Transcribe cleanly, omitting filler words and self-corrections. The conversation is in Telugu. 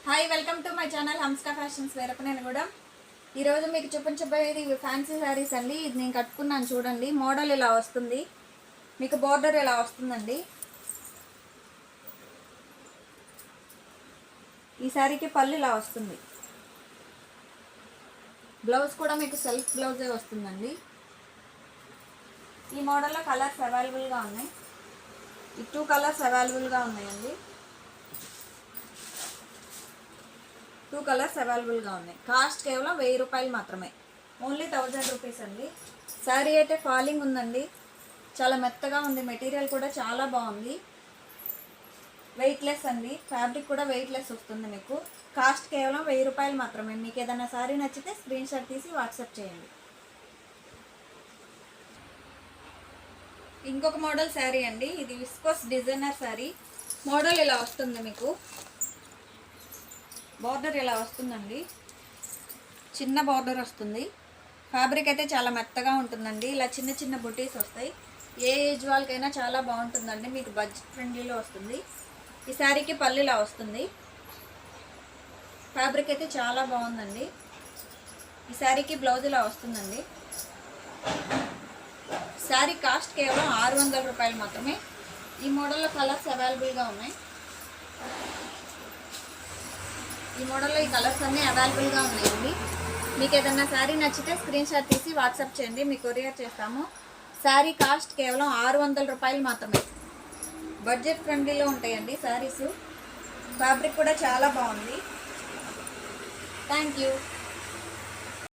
Hi welcome to my channel Hamska fashions వేరపనేను కూడా ఈరోజు మీకు చూపించబోయేది ఫ్యాన్సీ శారీస్ అండి. ఇది నేను కట్టుకున్నాను చూడండి. మోడల్ ఇలా వస్తుంది, మీకు బోర్డర్ ఇలా వస్తుందండి. ఈ శారీకి పళ్ళు ఇలా వస్తుంది. బ్లౌజ్ కూడా మీకు సెల్ఫ్ బ్లౌజే వస్తుందండి. ఈ మోడల్లో కలర్స్ అవైలబుల్గా ఉన్నాయి. ఈ 2 కలర్స్ అవైలబుల్గా ఉన్నాయండి. 2 కలర్స్ అవైలబుల్గా ఉన్నాయి. కాస్ట్ కేవలం 1000 రూపాయలు మాత్రమే, ఓన్లీ 1000 రూపీస్ అండి. శారీ అయితే ఫాలింగ్ ఉందండి, చాలా మెత్తగా ఉంది. మెటీరియల్ కూడా చాలా బాగుంది, వెయిట్లెస్ అండి. ఫ్యాబ్రిక్ కూడా వెయిట్లెస్ వస్తుంది మీకు. కాస్ట్ కేవలం 1000 రూపాయలు మాత్రమే. మీకు ఏదైనా శారీ నచ్చితే స్క్రీన్ షాట్ తీసి వాట్సాప్ చేయండి. ఇంకొక మోడల్ శారీ అండి. ఇది విస్కోస్ డిజైనర్ శారీ. మోడల్ ఇలా వస్తుంది, మీకు బార్డర్ ఇలా వస్తుందండి, చిన్న బార్డర్ వస్తుంది. ఫ్యాబ్రిక్ అయితే చాలా మెత్తగా ఉంటుందండి. ఇలా చిన్న చిన్న బుటీస్ వస్తాయి. ఏ ఏజ్ వాళ్ళకైనా చాలా బాగుంటుందండి. మీకు బడ్జెట్ ఫ్రెండ్లీలో వస్తుంది. ఈ శారీకి పళ్ళు ఇలా వస్తుంది. ఫ్యాబ్రిక్ అయితే చాలా బాగుందండి. ఈ శారీకి బ్లౌజ్ ఇలా వస్తుందండి. శారీ కాస్ట్ కేవలం 600 రూపాయలు మాత్రమే. ఈ మోడల్లో కలర్స్ అవైలబుల్గా ఉన్నాయి. ఈ మోడల్లో ఈ కలర్స్ అన్నీ అవైలబుల్గా ఉన్నాయండి. మీకు ఏదైనా శారీ నచ్చితే స్క్రీన్ షాట్ తీసి వాట్సాప్ చేయండి, మీకు కొరియర్ చేస్తాము. శారీ కాస్ట్ కేవలం 600 రూపాయలు మాత్రమే. బడ్జెట్ ఫ్రెండ్లీలో ఉంటాయండి శారీస్. ఫ్యాబ్రిక్ కూడా చాలా బాగుంది. Thank you.